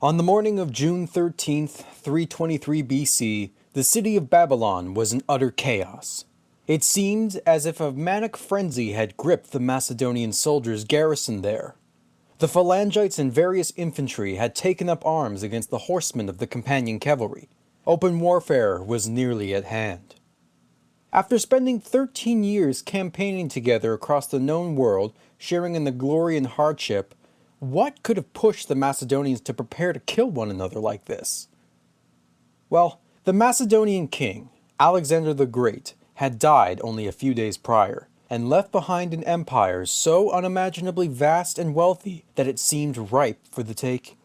On the morning of June 13th, 323 BC, the city of Babylon was in utter chaos. It seemed as if a manic frenzy had gripped the Macedonian soldiers garrisoned there. The phalangites and various infantry had taken up arms against the horsemen of the companion cavalry. Open warfare was nearly at hand. After spending 13 years campaigning together across the known world, sharing in the glory and hardship, what could have pushed the Macedonians to prepare to kill one another like this? Well, the Macedonian king, Alexander the Great, had died only a few days prior, and left behind an empire so unimaginably vast and wealthy that it seemed ripe for the taking.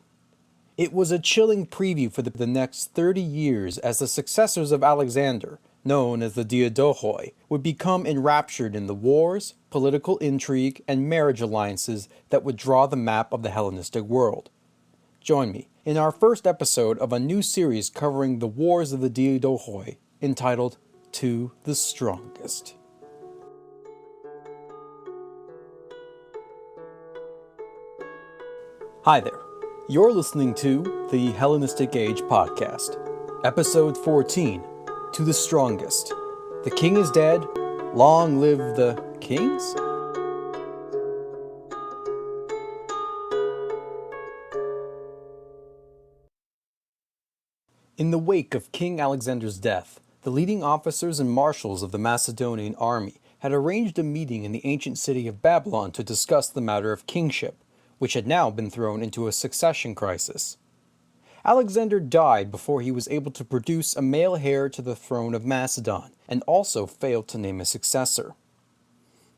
It was a chilling preview for the next 30 years as the successors of Alexander, known as the Diadochi, would become enraptured in the wars, political intrigue, and marriage alliances that would draw the map of the Hellenistic world. Join me in our first episode of a new series covering the wars of the Diadochi, entitled To the Strongest. Hi there. You're listening to the Hellenistic Age Podcast, Episode 14, To the Strongest. The king is dead. Long live the kings? In the wake of King Alexander's death, the leading officers and marshals of the Macedonian army had arranged a meeting in the ancient city of Babylon to discuss the matter of kingship, which had now been thrown into a succession crisis. Alexander died before he was able to produce a male heir to the throne of Macedon, and also failed to name a successor.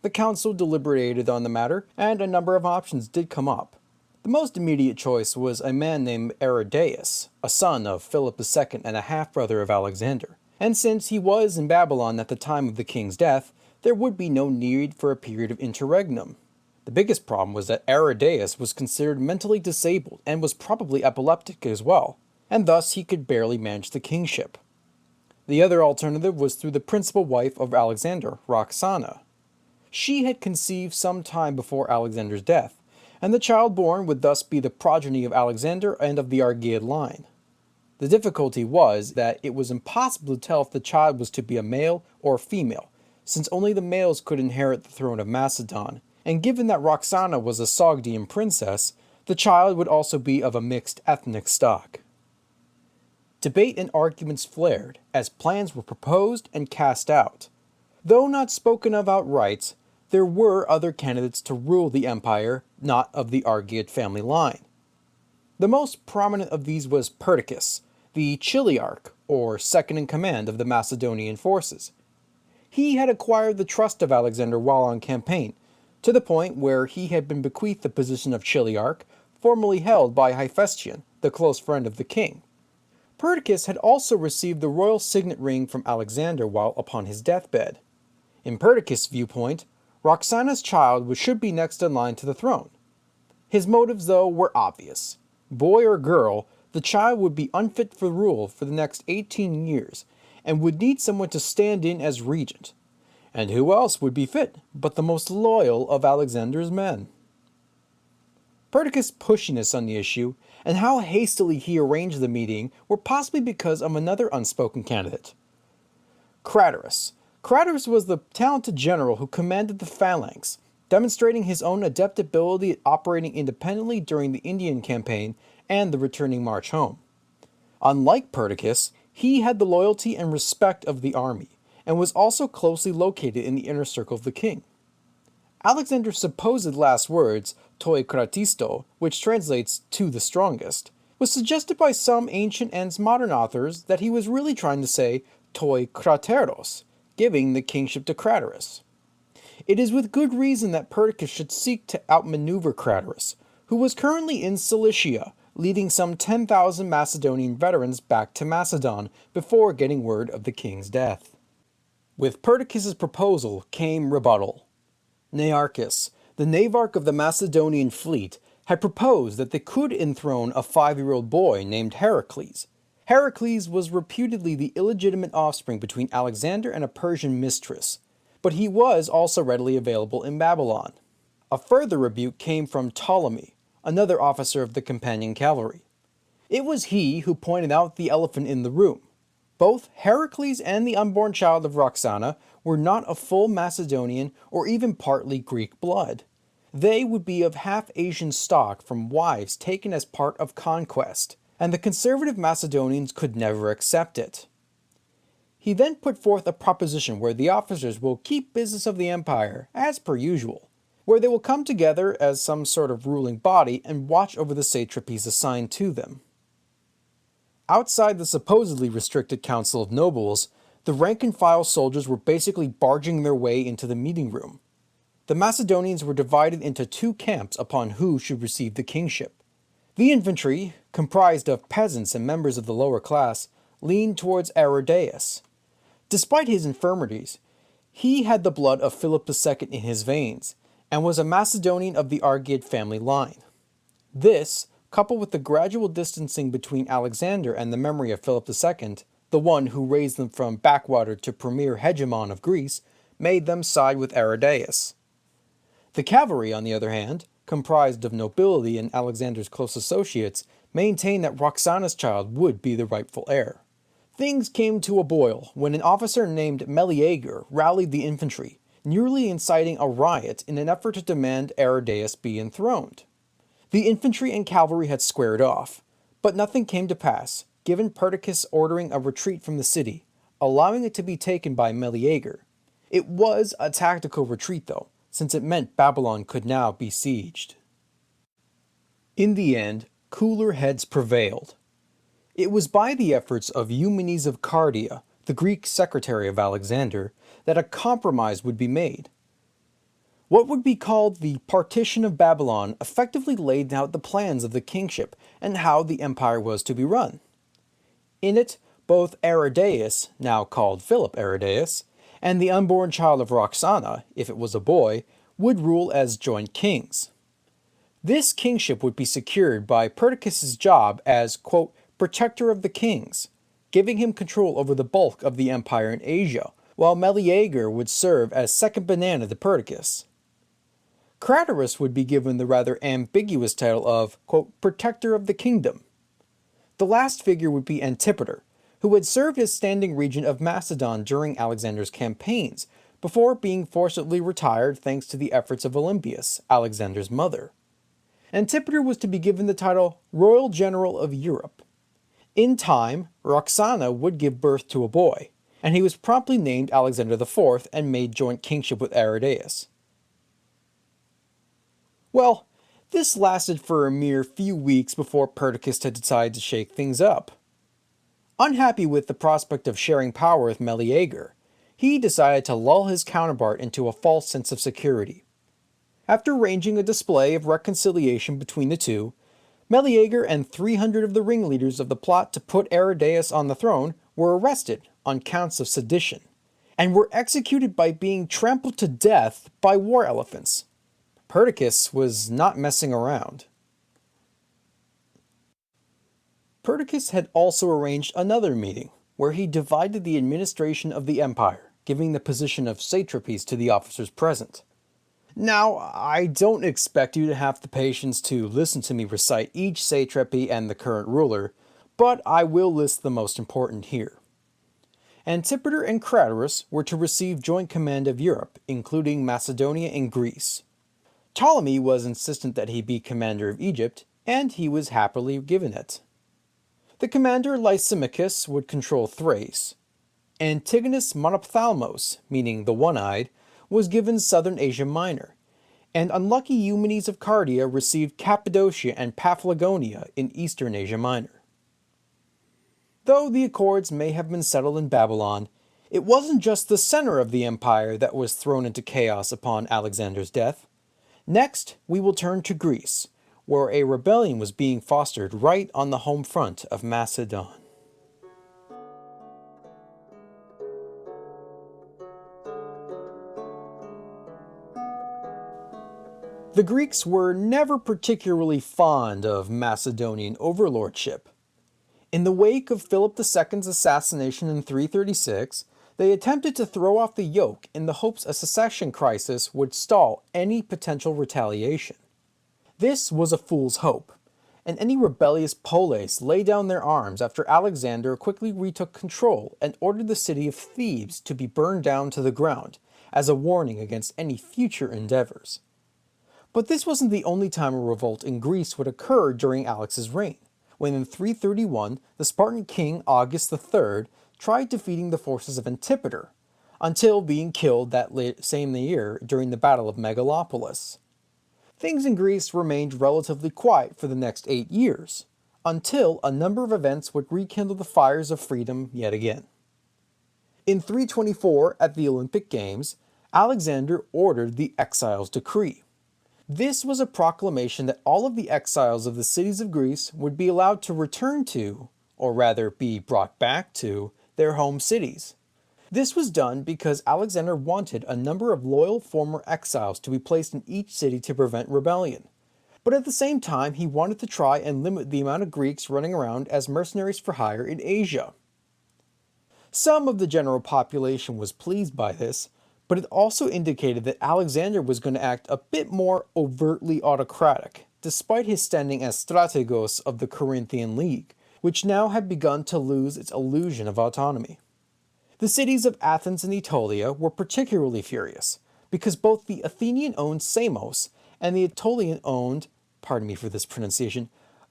The council deliberated on the matter, and a number of options did come up. The most immediate choice was a man named Aridaeus, a son of Philip II and a half-brother of Alexander, and since he was in Babylon at the time of the king's death, there would be no need for a period of interregnum. The biggest problem was that Aridaeus was considered mentally disabled and was probably epileptic as well, and thus he could barely manage the kingship. The other alternative was through the principal wife of Alexander, Roxana. She had conceived some time before Alexander's death, and the child born would thus be the progeny of Alexander and of the Argead line. The difficulty was that it was impossible to tell if the child was to be a male or female, since only the males could inherit the throne of Macedon, and given that Roxana was a Sogdian princess, the child would also be of a mixed ethnic stock. Debate and arguments flared as plans were proposed and cast out. Though not spoken of outright, there were other candidates to rule the empire not of the Argead family line. The most prominent of these was Perkis, the Chiliarch, or second-in-command of the Macedonian forces. He had acquired the trust of Alexander while on campaign, to the point where he had been bequeathed the position of Chiliarch, formerly held by Hephaestion, the close friend of the king. Perkis had also received the royal signet ring from Alexander while upon his deathbed. In Perkis' viewpoint, Roxana's child should be next in line to the throne. His motives, though, were obvious. Boy or girl, the child would be unfit for rule for the next 18 years, and would need someone to stand in as regent. And who else would be fit but the most loyal of Alexander's men? Perkis' pushiness on the issue, and how hastily he arranged the meeting, were possibly because of another unspoken candidate. Kreider. Kreider was the talented general who commanded the phalanx, demonstrating his own adept ability at operating independently during the Indian campaign and the returning march home. Unlike Perkis, he had the loyalty and respect of the army, and was also closely located in the inner circle of the king. Alexander's supposed last words, toi kratisto, which translates to the strongest, was suggested by some ancient and modern authors that he was really trying to say toi krateros, giving the kingship to Kreider. It is with good reason that Perkis should seek to outmaneuver Kreider, who was currently in Cilicia, leading some 10,000 Macedonian veterans back to Macedon before getting word of the king's death. With Perkis' proposal came Rebuttal. Nearchus, the navarch of the Macedonian fleet, had proposed that they could enthrone a 5-year-old boy named Heracles. Heracles was reputedly the illegitimate offspring between Alexander and a Persian mistress, but he was also readily available in Babylon. A further rebuke came from Ptolemy, another officer of the companion cavalry. It was he who pointed out the elephant in the room. Both Heracles and the unborn child of Roxana were not of full Macedonian or even partly Greek blood. They would be of half-Asian stock from wives taken as part of conquest, and the conservative Macedonians could never accept it. He then put forth a proposition where the officers will keep business of the empire, as per usual, where they will come together as some sort of ruling body and watch over the satrapies assigned to them. Outside the supposedly restricted council of nobles, the rank-and-file soldiers were basically barging their way into the meeting room. The Macedonians were divided into two camps upon who should receive the kingship. The infantry, comprised of peasants and members of the lower class, leaned towards Aridaeus. Despite his infirmities, he had the blood of Philip II in his veins, and was a Macedonian of the Argead family line. This, coupled with the gradual distancing between Alexander and the memory of Philip II, the one who raised them from backwater to premier hegemon of Greece, made them side with Aridaeus. The cavalry, on the other hand, comprised of nobility and Alexander's close associates, maintained that Roxana's child would be the rightful heir. Things came to a boil when an officer named Meleager rallied the infantry, nearly inciting a riot in an effort to demand Aridaeus be enthroned. The infantry and cavalry had squared off, but nothing came to pass, given Perkis ordering a retreat from the city, allowing it to be taken by Meleager. It was a tactical retreat though, since it meant Babylon could now be sieged. In the end, cooler heads prevailed. It was by the efforts of Eumenes of Cardia, the Greek secretary of Alexander, that a compromise would be made. What would be called the Partition of Babylon effectively laid out the plans of the kingship and how the empire was to be run. In it, both Aridaeus, now called Philip Aridaeus, and the unborn child of Roxana, if it was a boy, would rule as joint kings. This kingship would be secured by Perkis' job as, quote, protector of the kings, giving him control over the bulk of the empire in Asia, while Meleager would serve as second banana to Perkis. Kreider would be given the rather ambiguous title of, quote, protector of the kingdom. The last figure would be Antipater, who had served as standing regent of Macedon during Alexander's campaigns, before being forcibly retired thanks to the efforts of Olympias, Alexander's mother. Antipater was to be given the title Royal General of Europe. In time, Roxana would give birth to a boy, and he was promptly named Alexander IV and made joint kingship with Aridaeus. Well, this lasted for a mere few weeks before Perkis had decided to shake things up. Unhappy with the prospect of sharing power with Meleager, he decided to lull his counterpart into a false sense of security. After arranging a display of reconciliation between the two, Meleager and 300 of the ringleaders of the plot to put Aridaeus on the throne were arrested on counts of sedition, and were executed by being trampled to death by war elephants. Perkis was not messing around. Perkis had also arranged another meeting, where he divided the administration of the empire, giving the position of satrapies to the officers present. Now, I don't expect you to have the patience to listen to me recite each satrapy and the current ruler, but I will list the most important here. Antipater and Kreider were to receive joint command of Europe, including Macedonia and Greece. Ptolemy was insistent that he be commander of Egypt, and he was happily given it. The commander Lysimachus would control Thrace. Antigonus Monophthalmos, meaning the one-eyed, was given southern Asia Minor, and unlucky Eumenes of Cardia received Cappadocia and Paphlagonia in eastern Asia Minor. Though the accords may have been settled in Babylon, it wasn't just the center of the empire that was thrown into chaos upon Alexander's death. Next, we will turn to Greece, where a rebellion was being fostered right on the home front of Macedon. The Greeks were never particularly fond of Macedonian overlordship. In the wake of Philip II's assassination in 336, they attempted to throw off the yoke in the hopes a succession crisis would stall any potential retaliation. This was a fool's hope, and any rebellious Poulos lay down their arms after Alexander quickly retook control and ordered the city of Thebes to be burned down to the ground, as a warning against any future endeavors. But this wasn't the only time a revolt in Greece would occur during Alex's reign, when in 331 the Spartan king August III tried defeating the forces of Antipater, until being killed that same year during the Battle of Megalopolis. Things in Greece remained relatively quiet for the next 8 years, until a number of events would rekindle the fires of freedom yet again. In 324, at the Olympic Games, Alexander ordered the Exiles Decree. This was a proclamation that all of the exiles of the cities of Greece would be allowed to return to, or rather be brought back to, their home cities. This was done because Alexander wanted a number of loyal former exiles to be placed in each city to prevent rebellion. But at the same time, he wanted to try and limit the amount of Greeks running around as mercenaries for hire in Asia. Some of the general population was pleased by this, but it also indicated that Alexander was going to act a bit more overtly autocratic, despite his standing as strategos of the Corinthian League, which now had begun to lose its illusion of autonomy. The cities of Athens and Aetolia were particularly furious, because both the Athenian-owned Samos and the Aetolian-owned, pardon me for this pronunciation,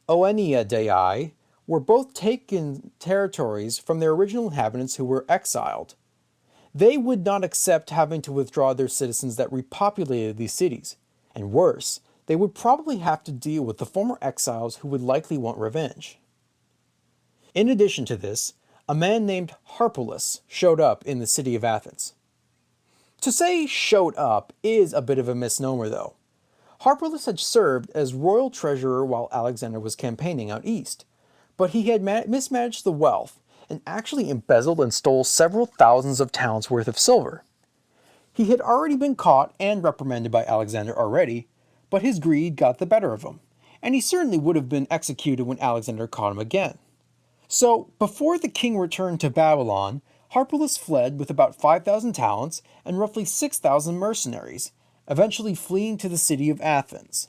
Oeniadae, were both taken territories from their original inhabitants who were exiled. They would not accept having to withdraw their citizens that repopulated these cities, and worse, they would probably have to deal with the former exiles who would likely want revenge. In addition to this, a man named Harpulus showed up in the city of Athens. To say showed up is a bit of a misnomer though. Harpulus had served as royal treasurer while Alexander was campaigning out east, but he had mismanaged the wealth and actually embezzled and stole several thousands of talents worth of silver. He had already been caught and reprimanded by Alexander already, but his greed got the better of him, and he certainly would have been executed when Alexander caught him again. So, before the king returned to Babylon, Harpulus fled with about 5,000 talents and roughly 6,000 mercenaries, eventually fleeing to the city of Athens.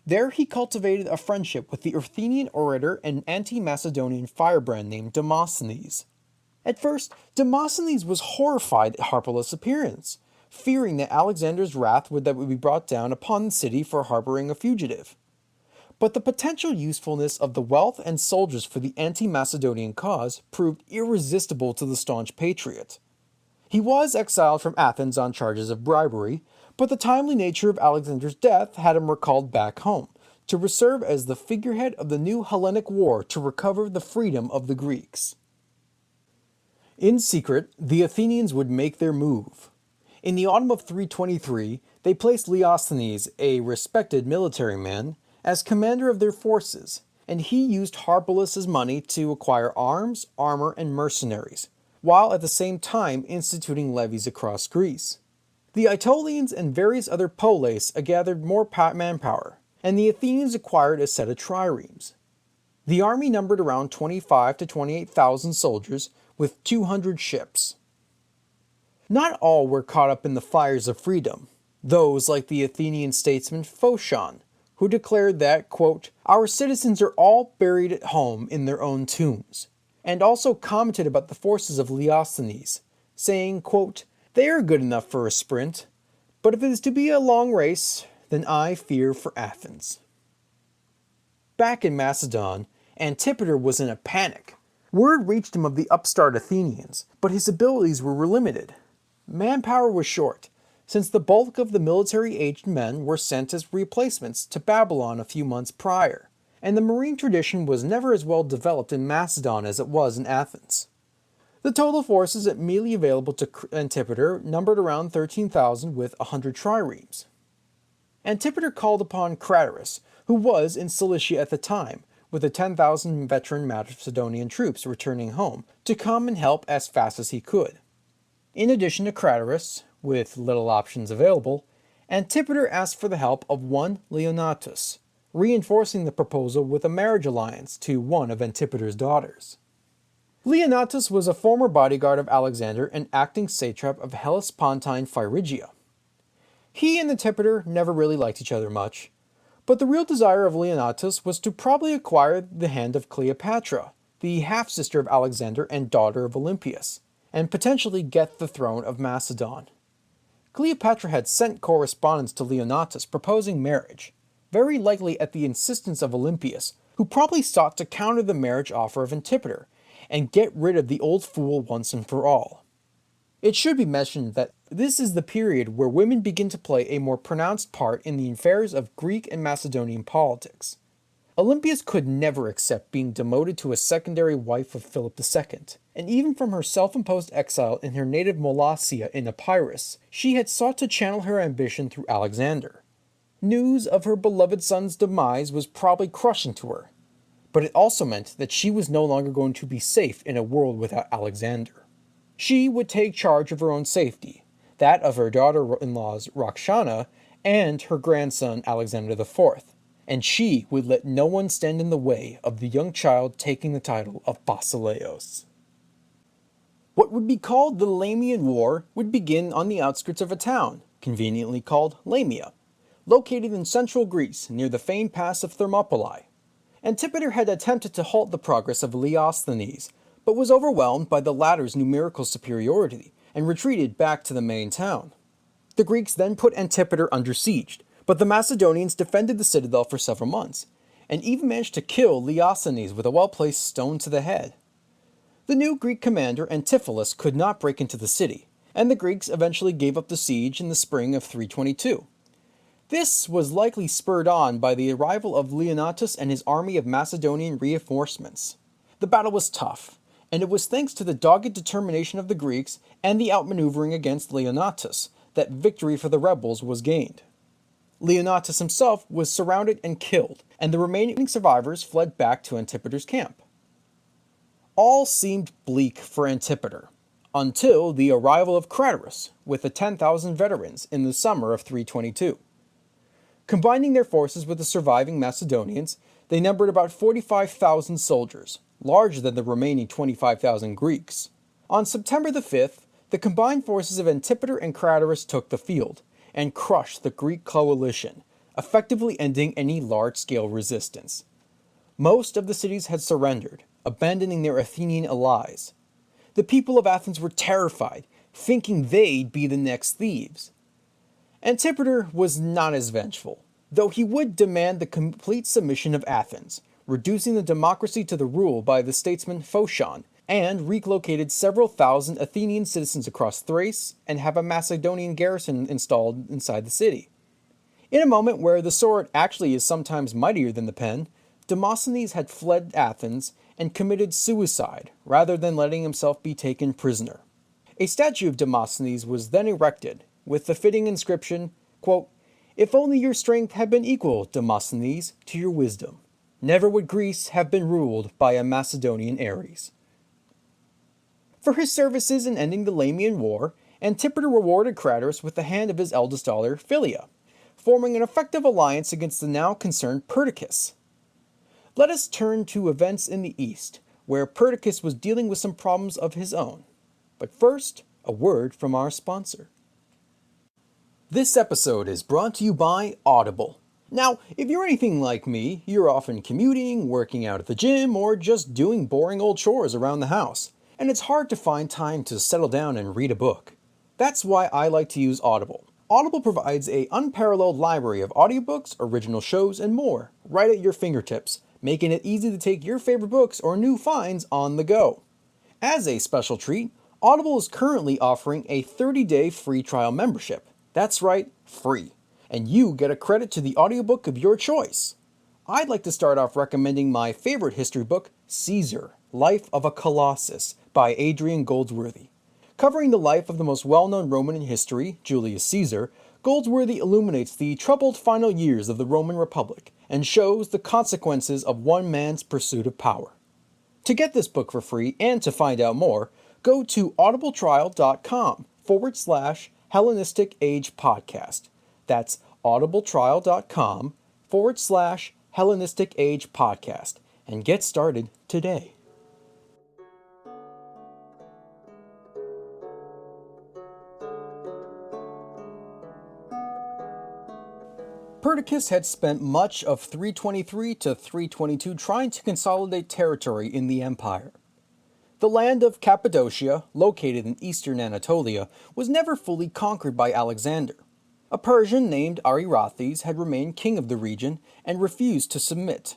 There he cultivated a friendship with the Athenian orator and anti-Macedonian firebrand named Demosthenes. At first, Demosthenes was horrified at Harpulus' appearance, fearing that Alexander's wrath would be brought down upon the city for harboring a fugitive. But the potential usefulness of the wealth and soldiers for the anti-Macedonian cause proved irresistible to the staunch patriot. He was exiled from Athens on charges of bribery, but the timely nature of Alexander's death had him recalled back home, to serve as the figurehead of the new Hellenic War to recover the freedom of the Greeks. In secret, the Athenians would make their move. In the autumn of 323, they placed Leosthenes, a respected military man, as commander of their forces, and he used Harpulus' money to acquire arms, armor, and mercenaries, while at the same time instituting levies across Greece. The Aetolians and various other polis gathered more manpower, and the Athenians acquired a set of triremes. The army numbered around 25 to 28,000 soldiers with 200 ships. Not all were caught up in the fires of freedom. Those like the Athenian statesman Phocion, who declared that, quote, "Our citizens are all buried at home in their own tombs," and also commented about the forces of Leosthenes, saying, quote, "They are good enough for a sprint, but if it is to be a long race, then I fear for Athens." Back in Macedon, Antipater was in a panic. Word reached him of the upstart Athenians, but his abilities were limited. Manpower was short, since the bulk of the military-aged men were sent as replacements to Babylon a few months prior, and the marine tradition was never as well developed in Macedon as it was in Athens. The total forces immediately available to Antipater numbered around 13,000 with 100 triremes. Antipater called upon Kreider, who was in Cilicia at the time, with the 10,000 veteran Macedonian troops returning home, to come and help as fast as he could. In addition to Kreider, with little options available, Antipater asked for the help of one Leonatus, reinforcing the proposal with a marriage alliance to one of Antipater's daughters. Leonatus was a former bodyguard of Alexander and acting satrap of Hellespontine Phrygia. He and Antipater never really liked each other much, But the real desire of Leonatus was to probably acquire the hand of Cleopatra, the half-sister of Alexander and daughter of Olympias, and potentially get the throne of Macedon. Cleopatra had sent correspondence to Leonatus proposing marriage, very likely at the insistence of Olympias, who probably sought to counter the marriage offer of Antipater, and get rid of the old fool once and for all. It should be mentioned that this is the period where women begin to play a more pronounced part in the affairs of Greek and Macedonian politics. Olympias could never accept being demoted to a secondary wife of Philip II, and even from her self-imposed exile in her native Molossia in Epirus, she had sought to channel her ambition through Alexander. News of her beloved son's demise was probably crushing to her, but it also meant that she was no longer going to be safe in a world without Alexander. She would take charge of her own safety, that of her daughter-in-laws Rakshana, and her grandson Alexander IV, and she would let no one stand in the way of the young child taking the title of Basileus. What would be called the Lamian War would begin on the outskirts of a town, conveniently called Lamia, located in central Greece near the famed pass of Thermopylae. Antipater had attempted to halt the progress of Leosthenes, but was overwhelmed by the latter's numerical superiority and retreated back to the main town. The Greeks then put Antipater under siege, but the Macedonians defended the citadel for several months, and even managed to kill Leosthenes with a well-placed stone to the head. The new Greek commander Antipholus could not break into the city, and the Greeks eventually gave up the siege in the spring of 322. This was likely spurred on by the arrival of Leonatus and his army of Macedonian reinforcements. The battle was tough, and it was thanks to the dogged determination of the Greeks and the outmaneuvering against Leonatus that victory for the rebels was gained. Leonatus himself was surrounded and killed, and the remaining survivors fled back to Antipater's camp. All seemed bleak for Antipater, until the arrival of Kreider with the 10,000 veterans in the summer of 322. Combining their forces with the surviving Macedonians, they numbered about 45,000 soldiers, larger than the remaining 25,000 Greeks. On September the 5th, the combined forces of Antipater and Kreider took the field, and crushed the Greek coalition, effectively ending any large-scale resistance. Most of the cities had surrendered, abandoning their Athenian allies. The people of Athens were terrified, thinking they'd be the next Thebes. Antipater was not as vengeful, though he would demand the complete submission of Athens, reducing the democracy to the rule by the statesman Phocion, and relocated several thousand Athenian citizens across Thrace and have a Macedonian garrison installed inside the city. In a moment where the sword actually is sometimes mightier than the pen, Demosthenes had fled Athens and committed suicide rather than letting himself be taken prisoner. A statue of Demosthenes was then erected, with the fitting inscription, quote, "If only your strength had been equal, Demosthenes, to your wisdom, never would Greece have been ruled by a Macedonian Ares." For his services in ending the Lamian War, Antipater rewarded Kreider with the hand of his eldest daughter, Philia, forming an effective alliance against the now concerned Perkis. Let us turn to events in the East, where Perkis was dealing with some problems of his own. But first, a word from our sponsor. This episode is brought to you by Audible. Now, if you're anything like me, you're often commuting, working out at the gym, or just doing boring old chores around the house, and it's hard to find time to settle down and read a book. That's why I like to use Audible. Audible provides an unparalleled library of audiobooks, original shows, and more, right at your fingertips, making it easy to take your favorite books or new finds on the go. As a special treat, Audible is currently offering a 30-day free trial membership. That's right, free. And you get a credit to the audiobook of your choice. I'd like to start off recommending my favorite history book, Caesar, Life of a Colossus, by Adrian Goldsworthy. Covering the life of the most well-known Roman in history, Julius Caesar, Goldsworthy illuminates the troubled final years of the Roman Republic and shows the consequences of one man's pursuit of power. To get this book for free and to find out more, go to audibletrial.com/Hellenistic Age Podcast. That's audibletrial.com/Hellenistic Age Podcast, and get started today. Perkis had spent much of 323 to 322 trying to consolidate territory in the empire. The land of Cappadocia, located in eastern Anatolia, was never fully conquered by Alexander. A Persian named Arirathes had remained king of the region and refused to submit.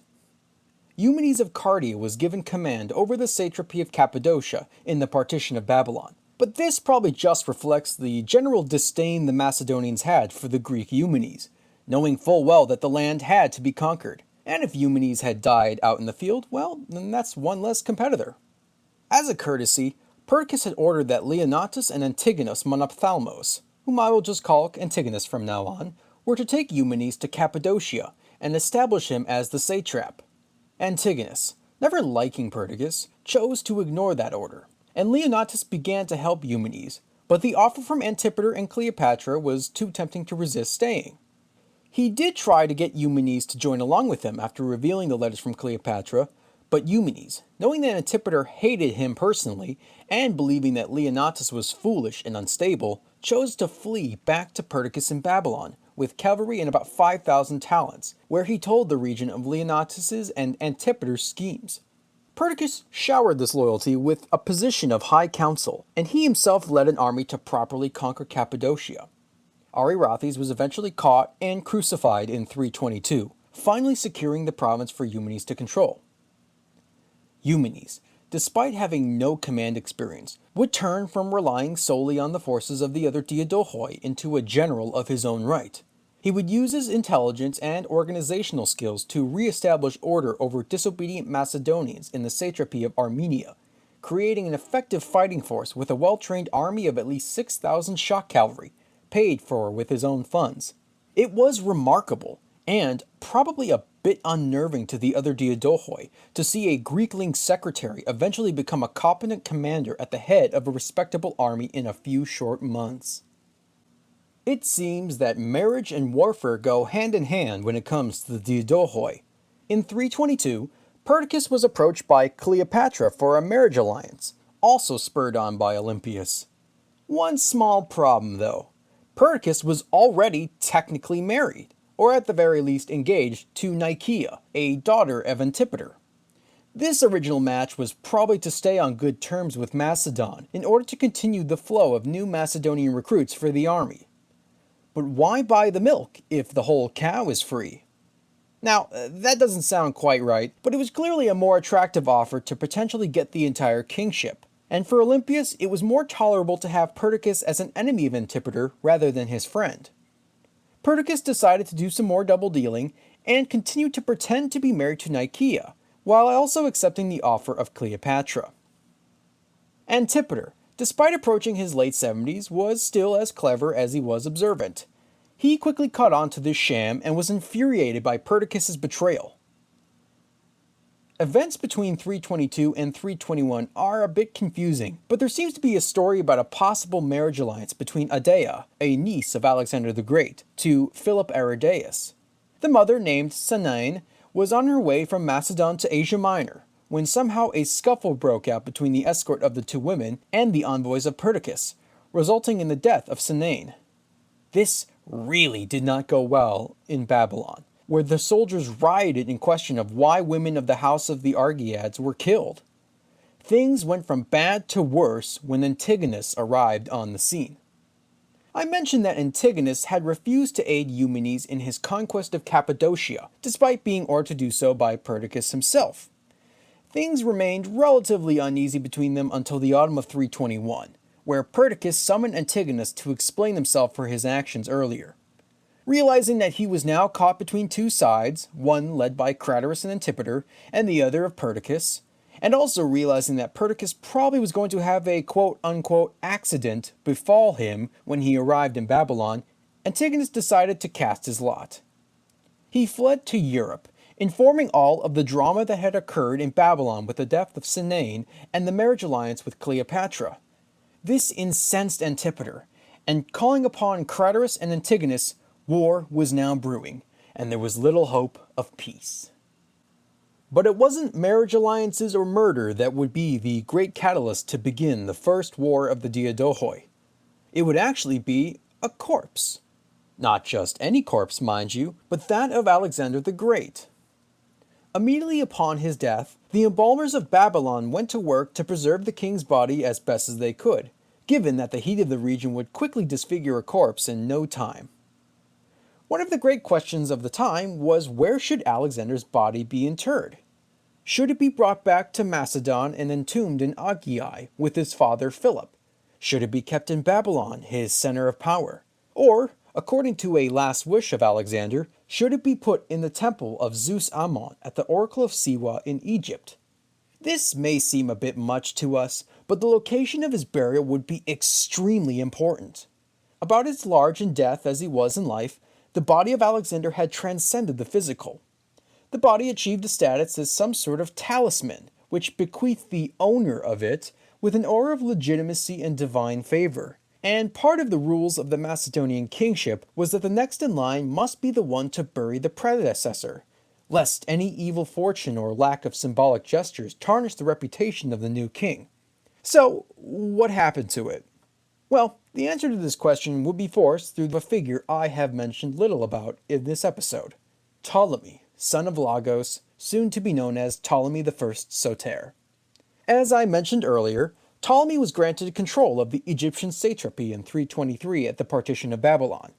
Eumenes of Cardia was given command over the satrapy of Cappadocia in the Partition of Babylon, but this probably just reflects the general disdain the Macedonians had for the Greek Eumenes, knowing full well that the land had to be conquered, and if Eumenes had died out in the field, well, then that's one less competitor. As a courtesy, Perkis had ordered that Leonatus and Antigonus Monophthalmos, whom I will just call Antigonus from now on, were to take Eumenes to Cappadocia and establish him as the satrap. Antigonus, never liking Perkis, chose to ignore that order, and Leonatus began to help Eumenes, but the offer from Antipater and Cleopatra was too tempting to resist staying. He did try to get Eumenes to join along with him after revealing the letters from Cleopatra, but Eumenes, knowing that Antipater hated him personally, and believing that Leonatus was foolish and unstable, chose to flee back to Perkis in Babylon, with cavalry and about 5,000 talents, where he told the region of Leonatus's and Antipater's schemes. Perkis showered this loyalty with a position of high council, and he himself led an army to properly conquer Cappadocia. Arirathes was eventually caught and crucified in 322, finally securing the province for Eumenes to control. Eumenes, despite having no command experience, would turn from relying solely on the forces of the other Diadochi into a general of his own right. He would use his intelligence and organizational skills to re-establish order over disobedient Macedonians in the satrapy of Armenia, creating an effective fighting force with a well-trained army of at least 6,000 shock cavalry, paid for with his own funds. It was remarkable, and probably a bit unnerving to the other Diadochi to see a Greekling secretary eventually become a competent commander at the head of a respectable army in a few short months. It seems that marriage and warfare go hand in hand when it comes to the Diadochi. In 322, Perkis was approached by Cleopatra for a marriage alliance, also spurred on by Olympias. One small problem though, Perkis was already technically married, or at the very least engaged to Nicaea, a daughter of Antipater. This original match was probably to stay on good terms with Macedon in order to continue the flow of new Macedonian recruits for the army. But why buy the milk if the whole cow is free? Now, that doesn't sound quite right, but it was clearly a more attractive offer to potentially get the entire kingship. And for Olympias, it was more tolerable to have Perkis as an enemy of Antipater rather than his friend. Perkis decided to do some more double dealing and continued to pretend to be married to Nicaea, while also accepting the offer of Cleopatra. Antipater, despite approaching his late 70s, was still as clever as he was observant. He quickly caught on to this sham and was infuriated by Perkis' betrayal. Events between 322 and 321 are a bit confusing, but there seems to be a story about a possible marriage alliance between Adaea, a niece of Alexander the Great, to Philip Aridaeus. The mother, named Sanaine, was on her way from Macedon to Asia Minor, when somehow a scuffle broke out between the escort of the two women and the envoys of Perkis, resulting in the death of Sanaine. This really did not go well in Babylon, where the soldiers rioted in question of why women of the house of the Argeads were killed. Things went from bad to worse when Antigonus arrived on the scene. I mentioned that Antigonus had refused to aid Eumenes in his conquest of Cappadocia, despite being ordered to do so by Perkis himself. Things remained relatively uneasy between them until the autumn of 321, where Perkis summoned Antigonus to explain himself for his actions earlier. Realizing that he was now caught between two sides, one led by Kreider and Antipater, and the other of Perkis, and also realizing that Perkis probably was going to have a quote-unquote accident befall him when he arrived in Babylon, Antigonus decided to cast his lot. He fled to Europe, informing all of the drama that had occurred in Babylon with the death of Sanaine and the marriage alliance with Cleopatra. This incensed Antipater, and calling upon Kreider and Antigonus, war was now brewing, and there was little hope of peace. But it wasn't marriage alliances or murder that would be the great catalyst to begin the first war of the Diadochi. It would actually be a corpse. Not just any corpse, mind you, but that of Alexander the Great. Immediately upon his death, the embalmers of Babylon went to work to preserve the king's body as best as they could, given that the heat of the region would quickly disfigure a corpse in no time. One of the great questions of the time was, where should Alexander's body be interred? Should it be brought back to Macedon and entombed in Agiai with his father Philip? Should it be kept in Babylon, his center of power? Or, according to a last wish of Alexander, should it be put in the temple of Zeus Ammon at the Oracle of Siwa in Egypt? This may seem a bit much to us, but the location of his burial would be extremely important. About as large in death as he was in life, the body of Alexander had transcended the physical. The body achieved a status as some sort of talisman, which bequeathed the owner of it with an aura of legitimacy and divine favor. And part of the rules of the Macedonian kingship was that the next in line must be the one to bury the predecessor, lest any evil fortune or lack of symbolic gestures tarnish the reputation of the new king. So, what happened to it? Well, the answer to this question would be forced through a figure I have mentioned little about in this episode: Ptolemy, son of Lagos, soon to be known as Ptolemy I Soter. As I mentioned earlier, Ptolemy was granted control of the Egyptian satrapy in 323 at the Partition of Babylon.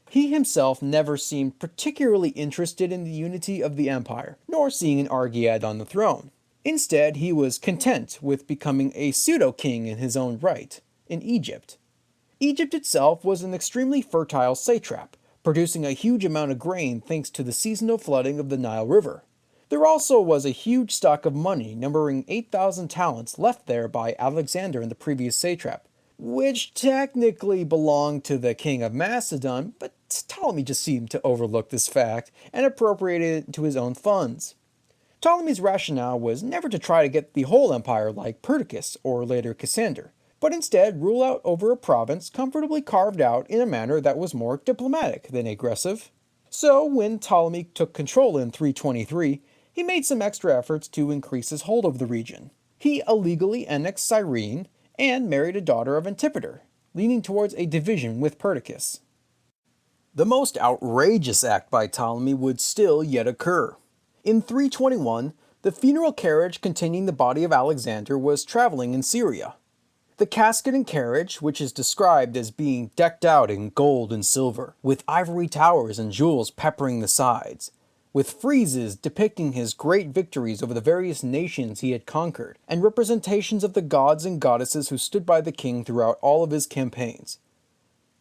He himself never seemed particularly interested in the unity of the empire, nor seeing an Argead on the throne. Instead, he was content with becoming a pseudo-king in his own right, in Egypt. Egypt itself was an extremely fertile satrap, producing a huge amount of grain thanks to the seasonal flooding of the Nile River. There also was a huge stock of money, numbering 8,000 talents, left there by Alexander in the previous satrap, which technically belonged to the king of Macedon, but Ptolemy just seemed to overlook this fact and appropriated it into his own funds. Ptolemy's rationale was never to try to get the whole empire like Perkis or later Cassander, but instead rule out over a province comfortably carved out in a manner that was more diplomatic than aggressive. So when Ptolemy took control in 323, he made some extra efforts to increase his hold of the region. He illegally annexed Cyrene and married a daughter of Antipater, leaning towards a division with Perkis. The most outrageous act by Ptolemy would still yet occur. In 321, the funeral carriage containing the body of Alexander was traveling in Syria. The casket and carriage, which is described as being decked out in gold and silver, with ivory towers and jewels peppering the sides, with friezes depicting his great victories over the various nations he had conquered, and representations of the gods and goddesses who stood by the king throughout all of his campaigns.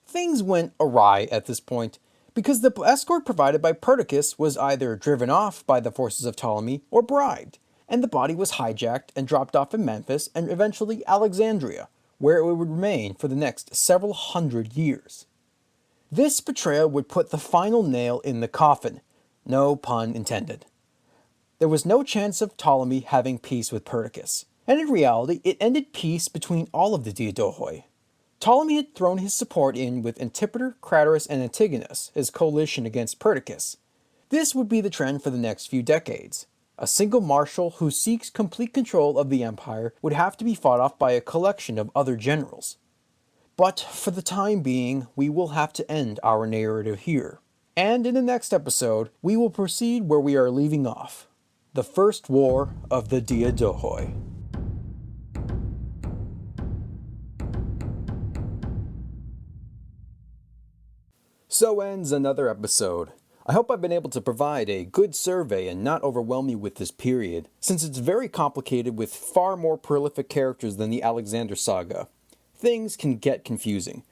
Things went awry at this point, because the escort provided by Perkis was either driven off by the forces of Ptolemy or bribed, and the body was hijacked and dropped off in Memphis and eventually Alexandria, where it would remain for the next several hundred years. This betrayal would put the final nail in the coffin, no pun intended. There was no chance of Ptolemy having peace with Perkis, and in reality it ended peace between all of the Diadochi. Ptolemy had thrown his support in with Antipater, Kreider, and Antigonus, his coalition against Perkis. This would be the trend for the next few decades. A single marshal who seeks complete control of the empire would have to be fought off by a collection of other generals. But for the time being, we will have to end our narrative here. And in the next episode, we will proceed where we are leaving off. The First War of the Diadochi. So ends another episode. I hope I've been able to provide a good survey and not overwhelm you with this period, since it's very complicated with far more prolific characters than the Alexander saga. Things can get confusing,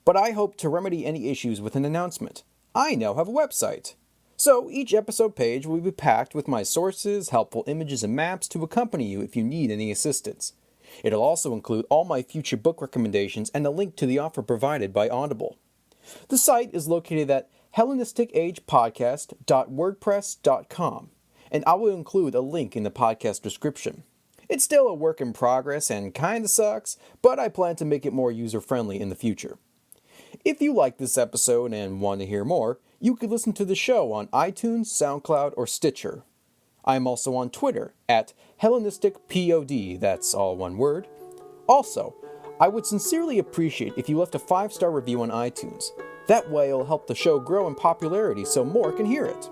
but I hope to remedy any issues with an announcement. I now have a website. So each episode page will be packed with my sources, helpful images, and maps to accompany you if you need any assistance. It'll also include all my future book recommendations and a link to the offer provided by Audible. The site is located at HellenisticAgePodcast.wordpress.com, and I will include a link in the podcast description. It's still a work in progress and kinda sucks, but I plan to make it more user-friendly in the future. If you like this episode and want to hear more, you could listen to the show on iTunes, SoundCloud, or Stitcher. I am also on Twitter at HellenisticPod, that's all one word. Also, I would sincerely appreciate if you left a 5-star review on iTunes. That way it'll help the show grow in popularity so more can hear it.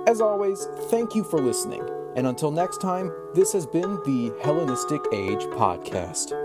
As always, thank you for listening, and until next time, this has been the Hellenistic Age Podcast.